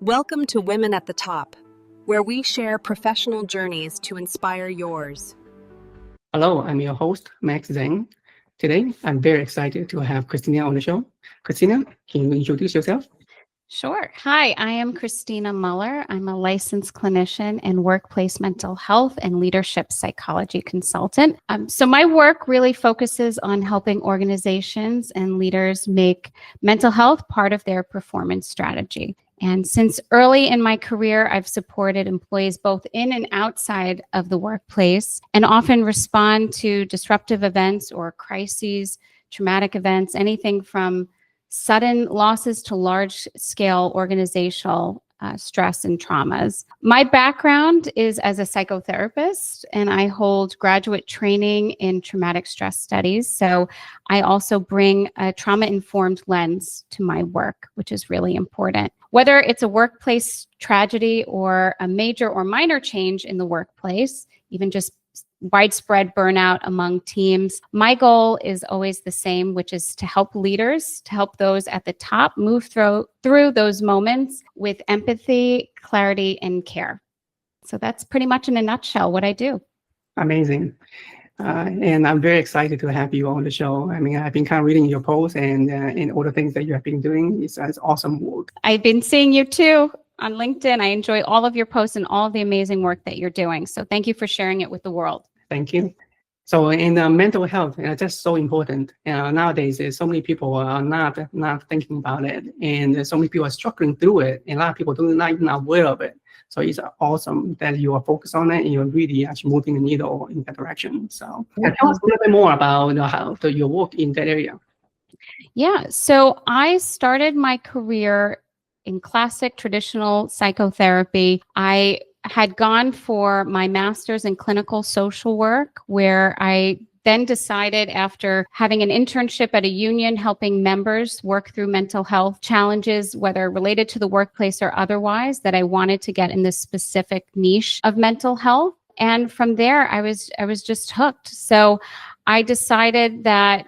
Welcome to Women at the Top, where we share professional journeys to inspire yours. Hello, I'm your host, Max Zhang. Today, I'm very excited to have Christina on the show. Christina, can you introduce yourself? Sure. Hi, I am Christina Muller. I'm a licensed clinician and workplace mental health and leadership psychology consultant. So my work really focuses on helping organizations and leaders make mental health part of their performance strategy. And since early in my career, I've supported employees both in and outside of the workplace and often respond to disruptive events or crises, traumatic events, anything from sudden losses to large-scale organizational stress and traumas. My background is as a psychotherapist, and I hold graduate training in traumatic stress studies. So I also bring a trauma-informed lens to my work, which is really important. Whether it's a workplace tragedy or a major or minor change in the workplace, even just widespread burnout among teams, my goal is always the same, which is to help leaders, to help those at the top move through those moments with empathy, clarity, and care. So that's pretty much in a nutshell what I do. Amazing. And I'm very excited to have you on the show. I mean, I've been kind of reading your posts and all the things that you have been doing. It's awesome work. I've been seeing you too on LinkedIn. I enjoy all of your posts and all of the amazing work that you're doing. So thank you for sharing it with the world. Thank you. So in mental health, that's so important. Nowadays, so many people are not thinking about it, and so many people are struggling through it, and a lot of people do not even aware of it. So it's awesome that you are focused on it, and you're really actually moving the needle in that direction. So tell us a little bit more about your work in that area. Yeah, so I started my career in classic traditional psychotherapy. I had gone for my master's in clinical social work, where I then decided, after having an internship at a union helping members work through mental health challenges, whether related to the workplace or otherwise, that I wanted to get in this specific niche of mental health. And from there, I was just hooked. So I decided that,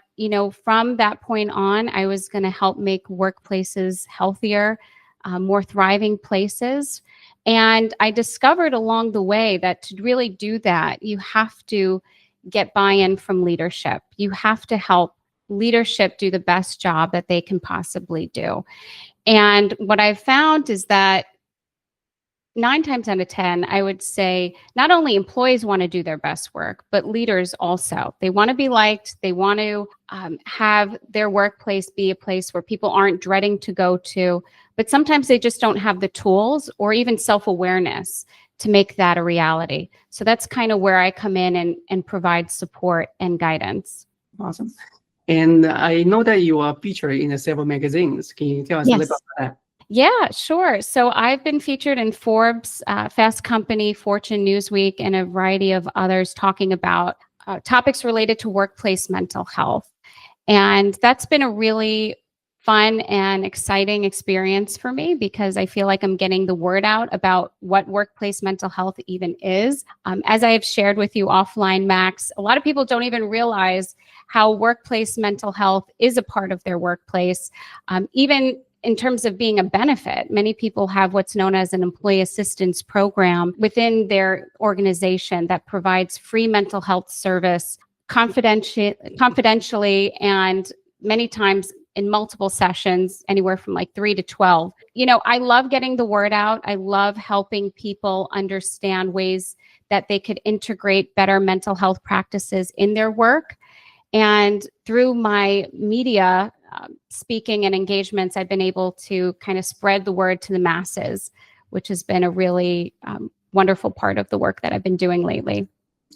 from that point on, I was going to help make workplaces healthier, more thriving places. And I discovered along the way that to really do that, you have to get buy-in from leadership. You have to help leadership do the best job that they can possibly do. And what I've found is that 9 times out of 10, I would say not only employees want to do their best work, but leaders also. They want to be liked. They want to have their workplace be a place where people aren't dreading to go to, but sometimes they just don't have the tools or even self-awareness to make that a reality. So that's kind of where I come in and provide support and guidance. Awesome. And I know that you are featured in several magazines. Can you tell us a little bit about that? Yeah, sure. So I've been featured in Forbes, Fast Company, Fortune, Newsweek, and a variety of others talking about topics related to workplace mental health. And that's been a really fun and exciting experience for me, because I feel like I'm getting the word out about what workplace mental health even is. As I have shared with you offline, Max, a lot of people don't even realize how workplace mental health is a part of their workplace. Even in terms of being a benefit, many people have what's known as an employee assistance program within their organization that provides free mental health service confidentially, and many times in multiple sessions, anywhere from like 3 to 12. I love getting the word out. I love helping people understand ways that they could integrate better mental health practices in their work. And through my media speaking and engagements, I've been able to kind of spread the word to the masses, which has been a really wonderful part of the work that I've been doing lately.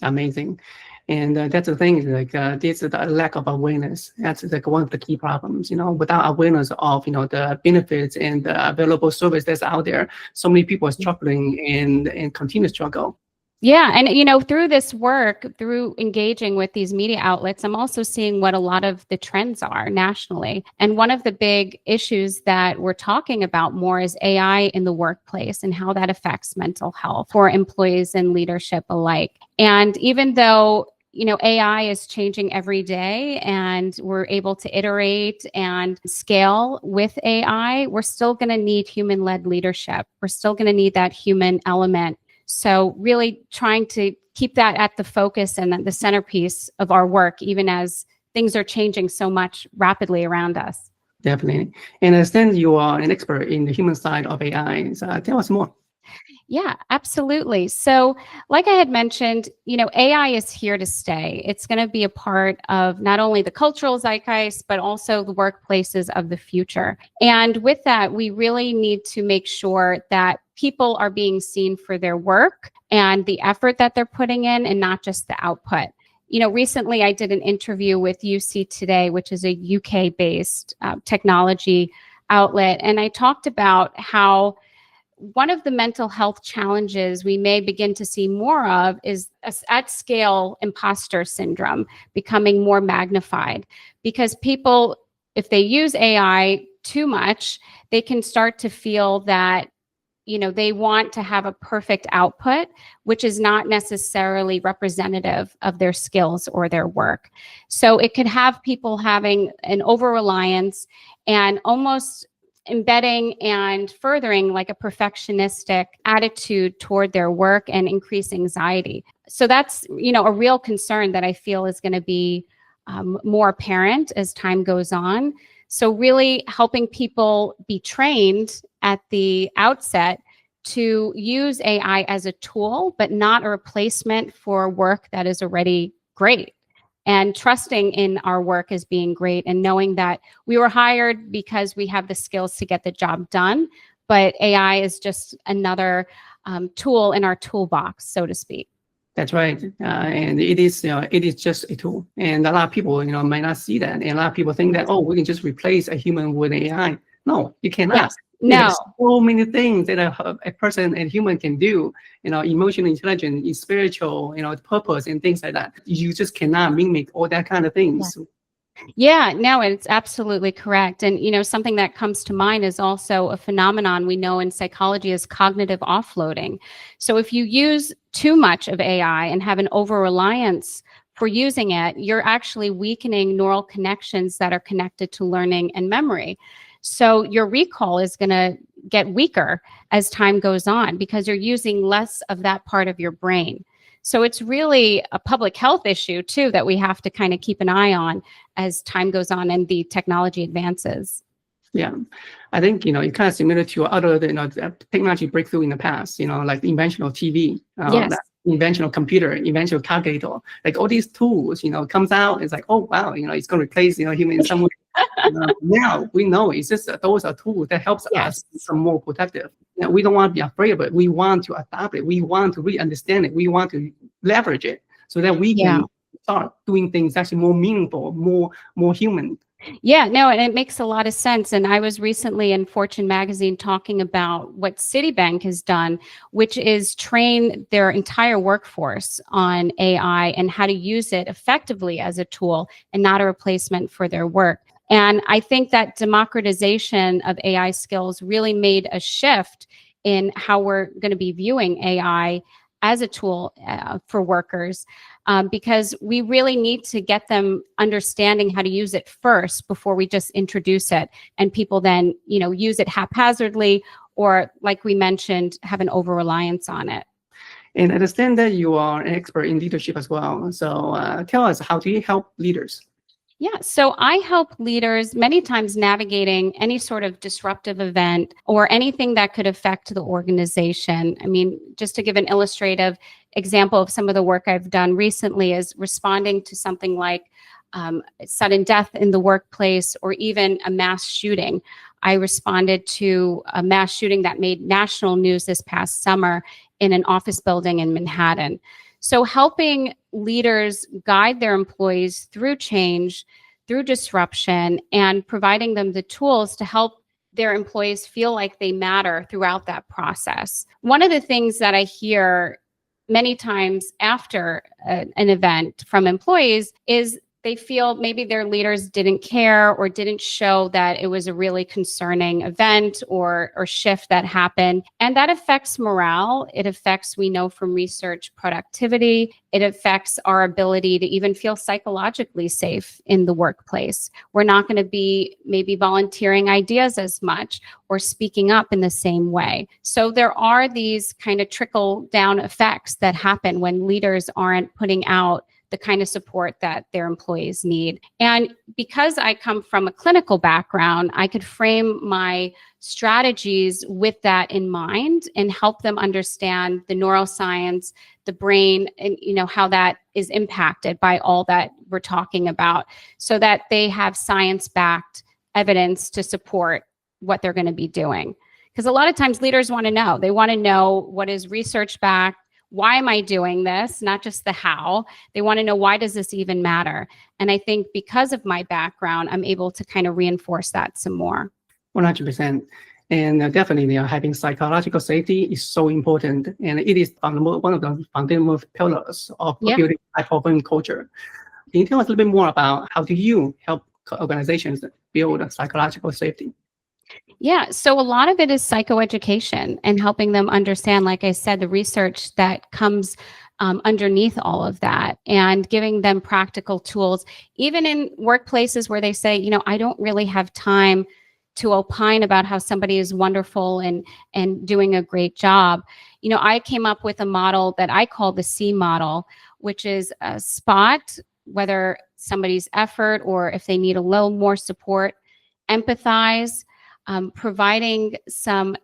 Amazing. And that's the thing, this is the lack of awareness. That's like one of the key problems, without awareness of, the benefits and the available service that's out there. So many people are struggling and continue to struggle. Yeah. And, through this work, through engaging with these media outlets, I'm also seeing what a lot of the trends are nationally. And one of the big issues that we're talking about more is AI in the workplace and how that affects mental health for employees and leadership alike. And even though AI is changing every day and we're able to iterate and scale with AI. We're still going to need human-led leadership. We're still going to need that human element. So really trying to keep that at the focus and at the centerpiece of our work, even as things are changing so much rapidly around us. Definitely. And I understand you are an expert in the human side of AI. So tell us more. Yeah, absolutely. So like I had mentioned, AI is here to stay. It's going to be a part of not only the cultural zeitgeist, but also the workplaces of the future. And with that, we really need to make sure that people are being seen for their work and the effort that they're putting in and not just the output. Recently I did an interview with UC Today, which is a UK-based technology outlet. And I talked about how one of the mental health challenges we may begin to see more of is at scale impostor syndrome becoming more magnified, because people, if they use AI too much, they can start to feel that they want to have a perfect output, which is not necessarily representative of their skills or their work. So it could have people having an over-reliance and almost embedding and furthering like a perfectionistic attitude toward their work and increase anxiety. So that's, a real concern that I feel is going to be more apparent as time goes on. So really helping people be trained at the outset to use AI as a tool, but not a replacement for work that is already great. And trusting in our work as being great and knowing that we were hired because we have the skills to get the job done, but AI is just another tool in our toolbox, so to speak. That's right. And it is just a tool. And a lot of people, might not see that. And a lot of people think that, oh, we can just replace a human with AI. No, you cannot. Yes. No. There's so many things that a person and human can do, emotional intelligence, spiritual, purpose and things like that. You just cannot mimic all that kind of things. Yeah, no, it's absolutely correct. And, something that comes to mind is also a phenomenon we know in psychology as cognitive offloading. So if you use too much of AI and have an over-reliance for using it, you're actually weakening neural connections that are connected to learning and memory. So your recall is going to get weaker as time goes on because you're using less of that part of your brain. So it's really a public health issue too that we have to kind of keep an eye on as time goes on and the technology advances. Yeah, I think, it's kind of similar to other technology breakthrough in the past, like the invention of TV, Yes. invention of computer, invention of calculator, like all these tools, comes out, it's like, oh, wow, it's going to replace, human in some way. Now we know it's just those are tools that helps us become more productive. We don't want to be afraid of it. We want to adopt it. We want to really understand it. We want to leverage it so that we can start doing things actually more meaningful, more human. Yeah, no, and it makes a lot of sense. And I was recently in Fortune magazine talking about what Citibank has done, which is train their entire workforce on AI and how to use it effectively as a tool and not a replacement for their work. And I think that democratization of AI skills really made a shift in how we're going to be viewing AI as a tool for workers, because we really need to get them understanding how to use it first before we just introduce it and people then, use it haphazardly or, like we mentioned, have an over-reliance on it. And I understand that you are an expert in leadership as well. So tell us, how do you help leaders? Yeah, so I help leaders many times navigating any sort of disruptive event or anything that could affect the organization. I mean, just to give an illustrative example of some of the work I've done recently is responding to something like sudden death in the workplace or even a mass shooting. I responded to a mass shooting that made national news this past summer in an office building in Manhattan. So helping leaders guide their employees through change, through disruption, and providing them the tools to help their employees feel like they matter throughout that process. One of the things that I hear many times after an event from employees is they feel maybe their leaders didn't care or didn't show that it was a really concerning event or shift that happened. And that affects morale. It affects, we know from research, productivity. It affects our ability to even feel psychologically safe in the workplace. We're not going to be maybe volunteering ideas as much or speaking up in the same way. So there are these kind of trickle down effects that happen when leaders aren't putting out the kind of support that their employees need. And because I come from a clinical background, I could frame my strategies with that in mind and help them understand the neuroscience, the brain, and how that is impacted by all that we're talking about, so that they have science-backed evidence to support what they're going to be doing. Because a lot of times leaders want to know. They want to know what is research-backed. Why am I doing this? Not just the how. They want to know, why does this even matter? And I think because of my background, I'm able to kind of reinforce that some more. 100%. And definitely, having psychological safety is so important. And it is one of the fundamental pillars of building high-performing culture. Can you tell us a little bit more about how do you help organizations build psychological safety? Yeah, so a lot of it is psychoeducation and helping them understand, like I said, the research that comes underneath all of that, and giving them practical tools, even in workplaces where they say, I don't really have time to opine about how somebody is wonderful and doing a great job. I came up with a model that I call the C model, which is a spot whether somebody's effort or if they need a little more support, empathize, providing some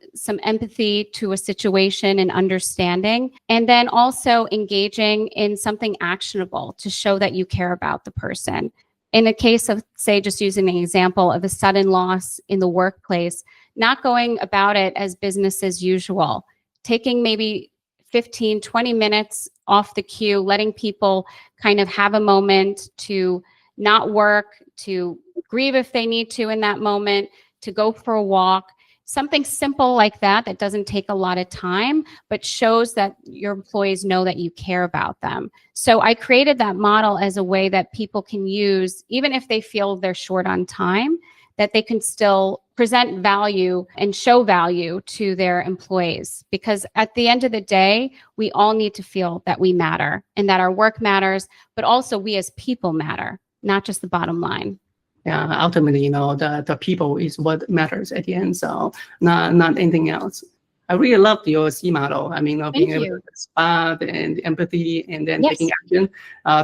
empathy to a situation and understanding, and then also engaging in something actionable to show that you care about the person. In the case of, say, just using an example of a sudden loss in the workplace, not going about it as business as usual, taking maybe 15, 20 minutes off the queue, letting people kind of have a moment to not work, to grieve if they need to in that moment, to go for a walk, something simple like that doesn't take a lot of time, but shows that your employees know that you care about them. So I created that model as a way that people can use, even if they feel they're short on time, that they can still present value and show value to their employees. Because at the end of the day, we all need to feel that we matter and that our work matters, but also we as people matter, not just the bottom line. Yeah, ultimately, the people is what matters at the end. So not anything else. I really loved your C model. I mean, being able to spot and empathy and then taking action.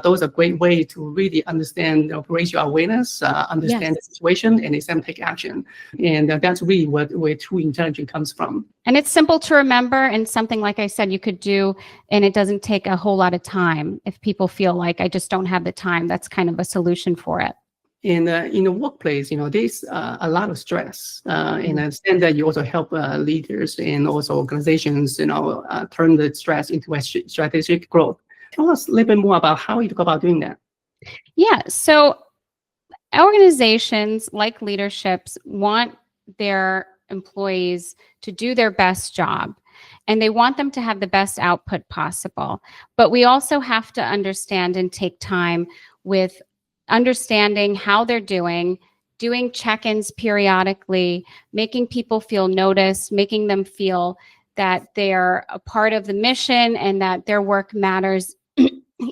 Those are great way to really understand, raise your awareness, understand the situation, and then take action. And that's really where true intelligence comes from. And it's simple to remember, and something, like I said, you could do, and it doesn't take a whole lot of time. If people feel like, I just don't have the time, that's kind of a solution for it. In the workplace, there's a lot of stress. And I understand that you also help leaders and also organizations, turn the stress into a strategic growth. Tell us a little bit more about how you go about doing that. Yeah, so organizations, like leaderships, want their employees to do their best job, and they want them to have the best output possible. But we also have to understand and take time with understanding how they're doing check-ins periodically, making people feel noticed, making them feel that they're a part of the mission and that their work matters,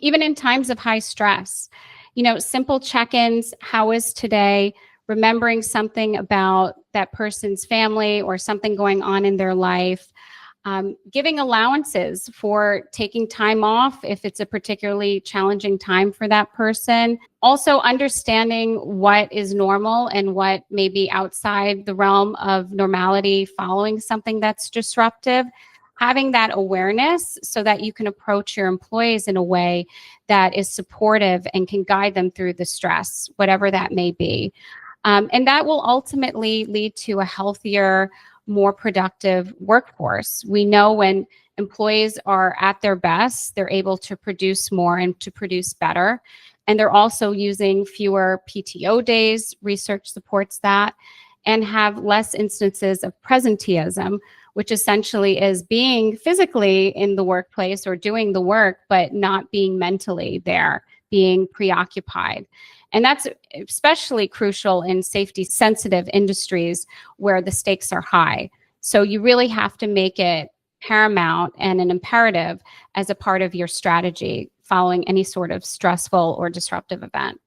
even in times of high stress. Simple check-ins, how is today, remembering something about that person's family or something going on in their life. Giving allowances for taking time off if it's a particularly challenging time for that person. Also understanding what is normal and what may be outside the realm of normality following something that's disruptive. Having that awareness so that you can approach your employees in a way that is supportive and can guide them through the stress, whatever that may be. And that will ultimately lead to a healthier, more productive workforce. We know when employees are at their best, they're able to produce more and to produce better. And they're also using fewer PTO days, research supports that, and have less instances of presenteeism, which essentially is being physically in the workplace or doing the work, but not being mentally there being preoccupied. And that's especially crucial in safety sensitive industries where the stakes are high. So you really have to make it paramount and an imperative as a part of your strategy following any sort of stressful or disruptive event.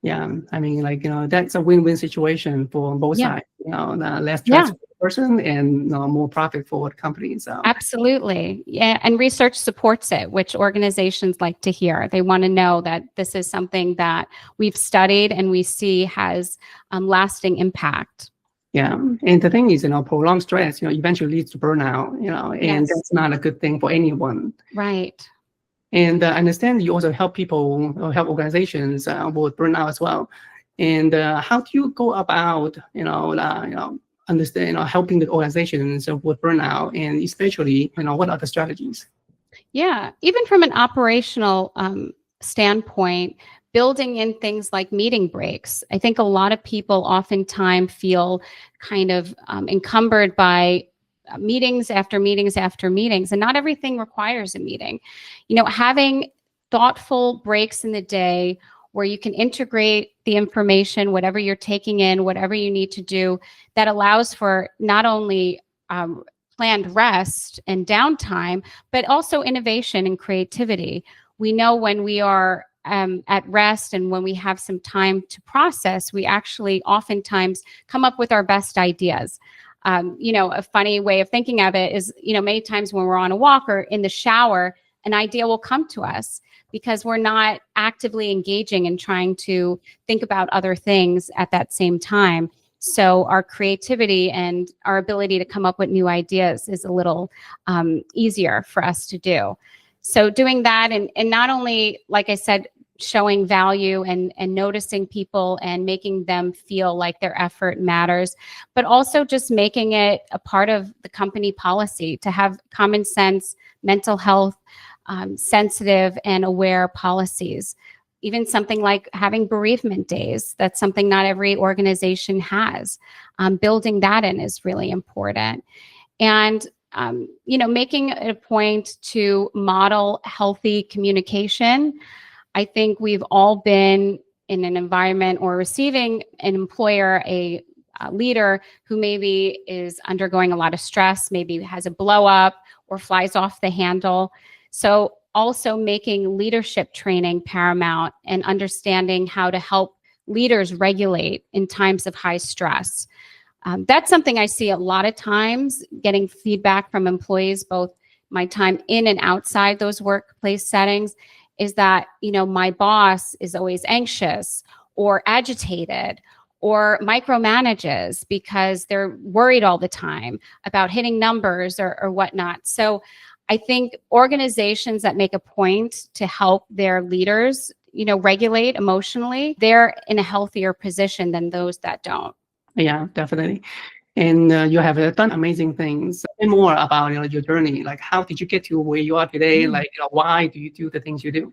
Yeah, I mean, like, that's a win-win situation for both Yeah. sides. The less stress for the person and more profit for the company. So Absolutely. Yeah. And research supports it, which organizations like to hear. They want to know that this is something that we've studied and we see has lasting impact. yeah, and the thing is, prolonged stress, eventually leads to burnout, and Yes. that's not a good thing for anyone. Right. And I understand you also help people, or help organizations with burnout as well. And how do you go about, understand, helping the organizations with burnout, and especially, what are the strategies? Yeah. Even from an operational standpoint, building in things like meeting breaks. I think a lot of people oftentimes feel kind of encumbered by meetings after meetings after meetings, and not everything requires a meeting. Having thoughtful breaks in the day where you can integrate the information, whatever you're taking in, whatever you need to do, that allows for not only planned rest and downtime, but also innovation and creativity. We know when we are at rest and when we have some time to process, we actually oftentimes come up with our best ideas. A funny way of thinking of it is, many times when we're on a walk or in the shower, an idea will come to us because we're not actively engaging and trying to think about other things at that same time. So our creativity and our ability to come up with new ideas is a little easier for us to do. So doing that and not only, like I said, showing value and noticing people and making them feel like their effort matters, but also just making it a part of the company policy to have common sense, mental health, sensitive and aware policies. Even something like having bereavement days, that's something not every organization has. Building that in is really important. And making it a point to model healthy communication. I think we've all been in an environment or receiving an employer, a leader who maybe is undergoing a lot of stress, maybe has a blow up or flies off the handle. So also making leadership training paramount and understanding how to help leaders regulate in times of high stress. That's something I see a lot of times, getting feedback from employees, both my time in and outside those workplace settings, is that, my boss is always anxious or agitated or micromanages because they're worried all the time about hitting numbers or whatnot. So I think organizations that make a point to help their leaders, regulate emotionally, they're in a healthier position than those that don't. Yeah, definitely. And you have done amazing things. And more about your journey. Like, how did you get to where you are today? Like, why do you do the things you do?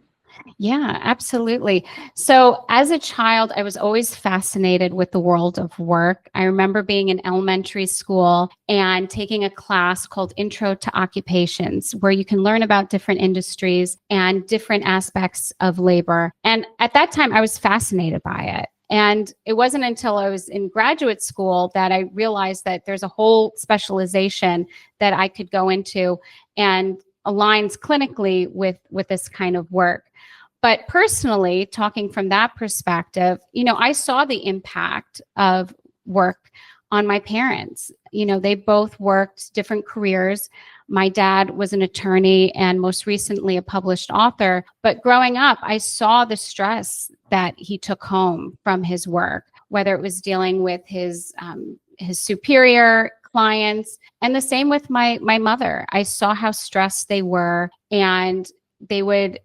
Yeah, absolutely. So as a child, I was always fascinated with the world of work. I remember being in elementary school and taking a class called Intro to Occupations, where you can learn about different industries and different aspects of labor. And at that time, I was fascinated by it. And it wasn't until I was in graduate school that I realized that there's a whole specialization that I could go into and aligns clinically with this kind of work. But personally, talking from that perspective, I saw the impact of work on my parents. They both worked different careers. My dad was an attorney and most recently a published author. But growing up, I saw the stress that he took home from his work, whether it was dealing with his superior clients, and the same with my mother. I saw how stressed they were, and they would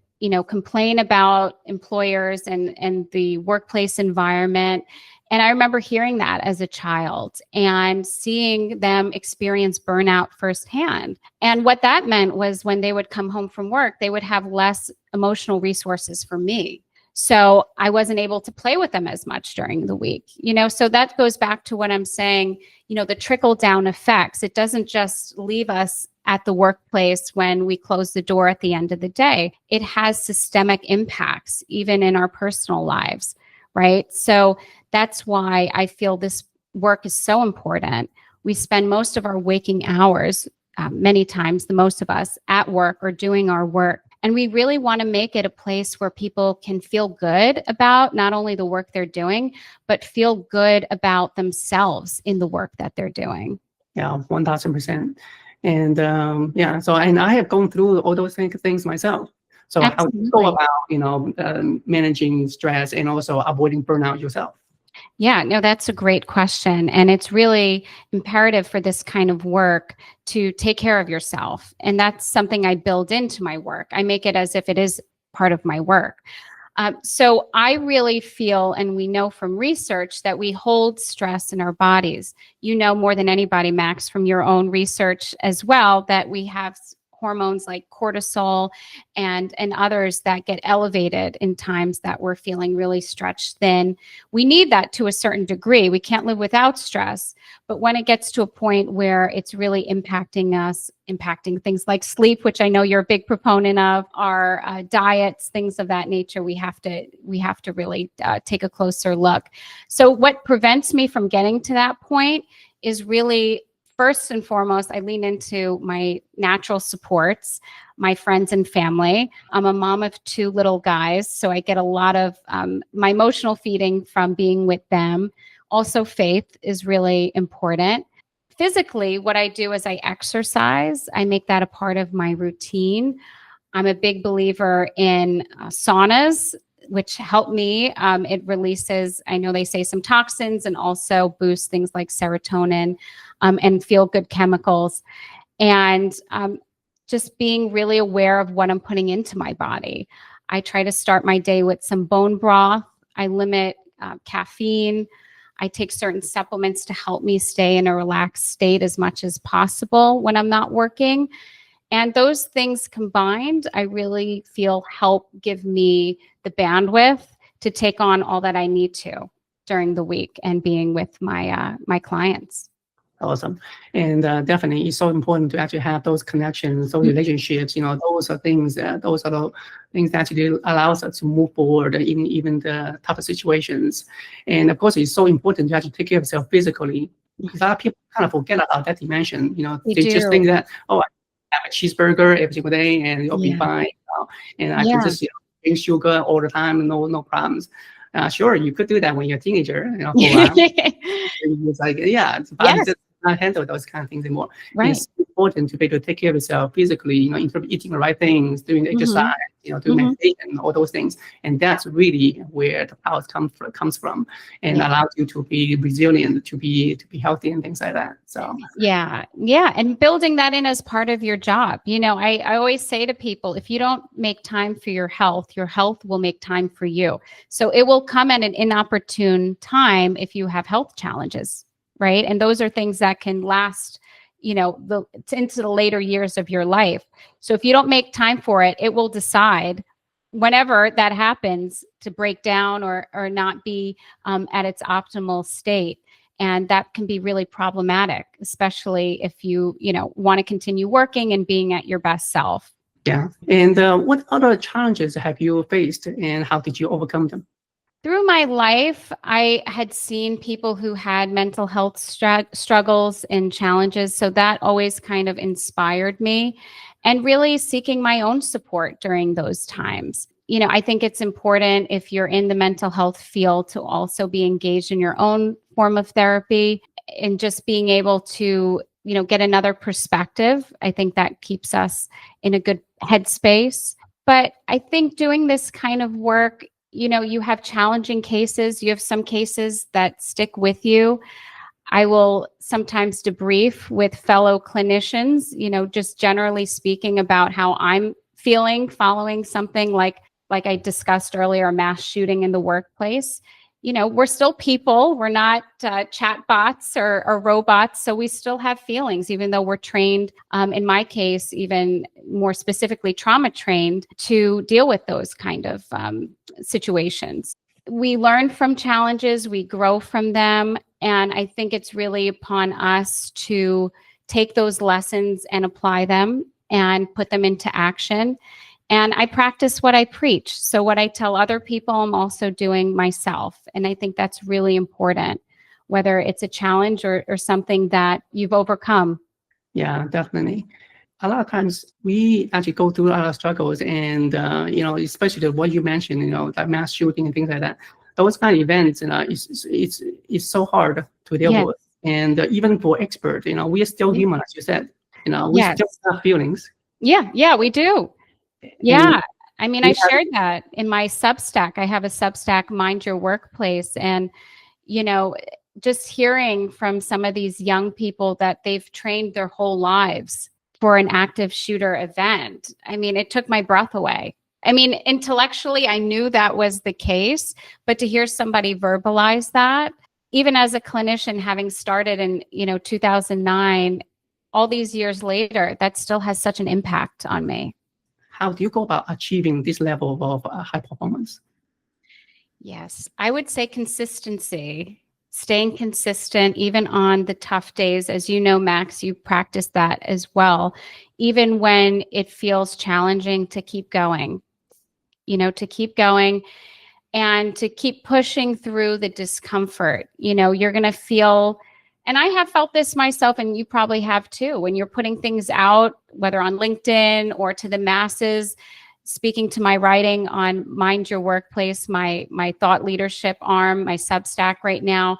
complain about employers and the workplace environment. And I remember hearing that as a child and seeing them experience burnout firsthand. And what that meant was when they would come home from work, they would have less emotional resources for me. So I wasn't able to play with them as much during the week, so that goes back to what I'm saying, the trickle down effects. It doesn't just leave us at the workplace when we close the door at the end of the day. It has systemic impacts, even in our personal lives, right? So that's why I feel this work is so important. We spend most of our waking hours, many times, the most of us, at work or doing our work. And we really want to make it a place where people can feel good about not only the work they're doing, but feel good about themselves in the work that they're doing. Yeah, 1000%. And and I have gone through all those things myself. So how do you go about, managing stress and also avoiding burnout yourself? Yeah, no, that's a great question. And it's really imperative for this kind of work to take care of yourself. And that's something I build into my work. I make it as if it is part of my work. So I really feel, and we know from research, that we hold stress in our bodies. You know more than anybody, Max, from your own research as well, that we have hormones like cortisol and others that get elevated in times that we're feeling really stretched thin. We need that to a certain degree. We can't live without stress. But when it gets to a point where it's really impacting us, impacting things like sleep, which I know you're a big proponent of, our diets, things of that nature, we have to really take a closer look. So what prevents me from getting to that point is really, first and foremost, I lean into my natural supports, my friends and family. I'm a mom of 2 little guys, so I get a lot of my emotional feeding from being with them. Also, faith is really important. Physically, what I do is I exercise. I make that a part of my routine. I'm a big believer in saunas, which help me. It releases, I know they say, some toxins, and also boosts things like serotonin and feel-good chemicals. And just being really aware of what I'm putting into my body. I try to start my day with some bone broth. I limit caffeine. I take certain supplements to help me stay in a relaxed state as much as possible when I'm not working. And those things combined, I really feel help give me the bandwidth to take on all that I need to during the week and being with my my clients. Awesome. And definitely it's so important to actually have those connections, those relationships, those are things that actually allows us to move forward in even the tougher situations. And of course, it's so important to actually take care of yourself physically, because a lot of people kind of forget about that dimension. They just think that, oh, I have a cheeseburger every single day and it'll be fine. And I can just drink sugar all the time, no problems. Sure, you could do that when you're a teenager, for a while. It's like, the body just not handle those kind of things anymore. Right. It's important to be able to take care of yourself physically, in terms of eating the right things, doing the exercise, doing meditation, all those things. And that's really where the power comes from, and allows you to be resilient, to be healthy and things like that. So yeah. And building that in as part of your job. I always say to people, if you don't make time for your health will make time for you. So it will come at an inopportune time if you have health challenges. Right. And those are things that can last, into the later years of your life. So if you don't make time for it, it will decide whenever that happens to break down or not be at its optimal state. And that can be really problematic, especially if you want to continue working and being at your best self. Yeah. And what other challenges have you faced, and how did you overcome them? Through my life, I had seen people who had mental health struggles and challenges. So that always kind of inspired me, and really seeking my own support during those times. I think it's important, if you're in the mental health field, to also be engaged in your own form of therapy, and just being able to, get another perspective. I think that keeps us in a good headspace. But I think doing this kind of work, you have challenging cases. You have some cases that stick with you. I will sometimes debrief with fellow clinicians, just generally speaking about how I'm feeling following something like I discussed earlier, a mass shooting in the workplace. We're still people. We're not chat bots or robots. So we still have feelings, even though we're trained, in my case, even more specifically trauma trained, to deal with those kind of situations. We learn from challenges, we grow from them. And I think it's really upon us to take those lessons and apply them and put them into action. And I practice what I preach. So what I tell other people, I'm also doing myself. And I think that's really important, whether it's a challenge or something that you've overcome. Yeah, definitely. A lot of times we actually go through a lot of struggles, and especially what you mentioned, like mass shooting and things like that. Those kind of events, it's so hard to deal Yes. with, and even for experts, we are still human, as you said. We Yes. still have feelings. Yeah, we do. And Yeah. I mean, I we have- shared that in my Substack. I have a Substack, Mind Your Workplace. And, just hearing from some of these young people that they've trained their whole lives for an active shooter event. I mean, it took my breath away. I mean, intellectually, I knew that was the case, but to hear somebody verbalize that, even as a clinician, having started in, 2009, all these years later, that still has such an impact on me. How do you go about achieving this level of high performance? Yes, I would say consistency, staying consistent, even on the tough days. As you know, Max, you practice that as well. Even when it feels challenging, to keep going, to keep going and to keep pushing through the discomfort. You're going to feel, and I have felt this myself, and you probably have too, when you're putting things out, whether on LinkedIn or to the masses. Speaking to my writing on Mind Your Workplace, my thought leadership arm, my Substack right now,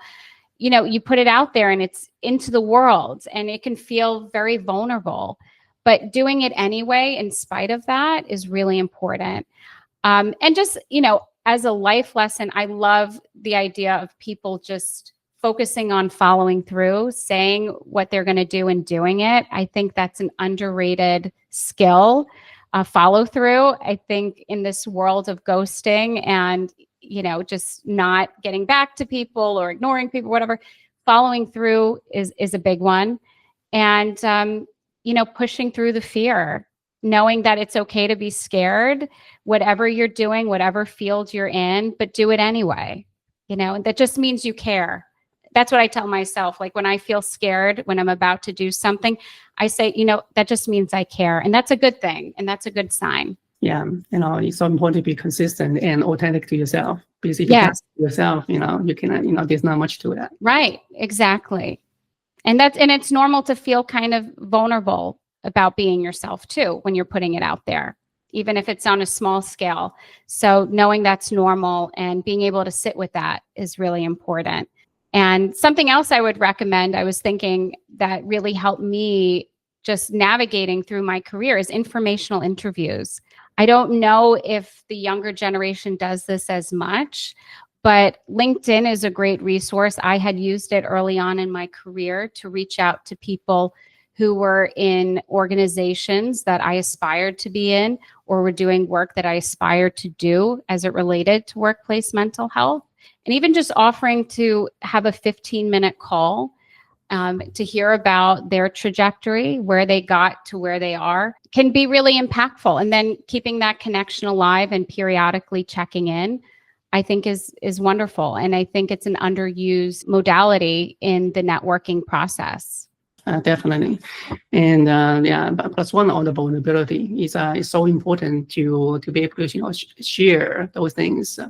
you put it out there and it's into the world, and it can feel very vulnerable, but doing it anyway, in spite of that, is really important. And just, as a life lesson, I love the idea of people just focusing on following through, saying what they're going to do and doing it. I think that's an underrated skill. Follow through. I think in this world of ghosting and, just not getting back to people or ignoring people, whatever, following through is a big one. And, pushing through the fear, knowing that it's okay to be scared, whatever you're doing, whatever field you're in, but do it anyway. That just means you care. That's what I tell myself. Like when I feel scared, when I'm about to do something, I say, that just means I care. And that's a good thing. And that's a good sign. Yeah. It's so important to be consistent and authentic to yourself, because if you can't be yourself, you can, there's not much to that. Right. Exactly. And it's normal to feel kind of vulnerable about being yourself too, when you're putting it out there, even if it's on a small scale. So knowing that's normal and being able to sit with that is really important. And something else I would recommend, I was thinking that really helped me just navigating through my career, is informational interviews. I don't know if the younger generation does this as much, but LinkedIn is a great resource. I had used it early on in my career to reach out to people who were in organizations that I aspired to be in, or were doing work that I aspired to do as it related to workplace mental health. And even just offering to have a 15-minute call to hear about their trajectory, where they got to where they are, can be really impactful. And then keeping that connection alive and periodically checking in, I think is wonderful. And I think it's an underused modality in the networking process. Definitely. And but plus one of the vulnerability is so important to be able to share those things.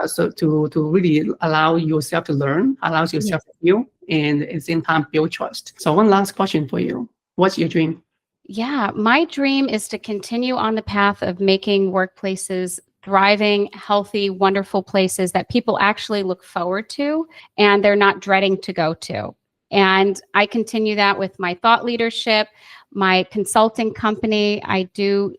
So to really allow yourself to learn, allows yourself to heal, and at the same time build trust. So one last question for you: what's your dream? Yeah, my dream is to continue on the path of making workplaces thriving, healthy, wonderful places that people actually look forward to and they're not dreading to go to. And I continue that with my thought leadership, my consulting company. I do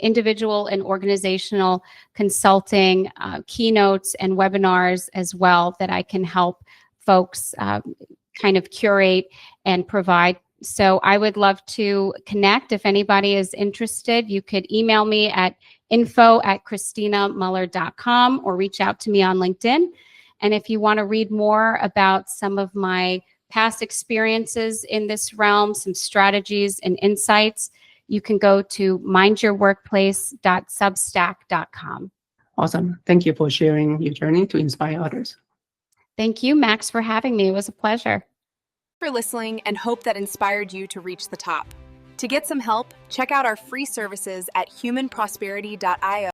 individual and organizational consulting, keynotes and webinars as well, that I can help folks kind of curate and provide. So I would love to connect. If anybody is interested, you could email me at info@ChristinaMuller.com or reach out to me on LinkedIn. And if you want to read more about some of my past experiences in this realm, some strategies and insights, you can go to mindyourworkplace.substack.com. Awesome. Thank you for sharing your journey to inspire others. Thank you, Max, for having me. It was a pleasure. for listening and hope that inspired you to reach the top. To get some help, check out our free services at humanprosperity.io.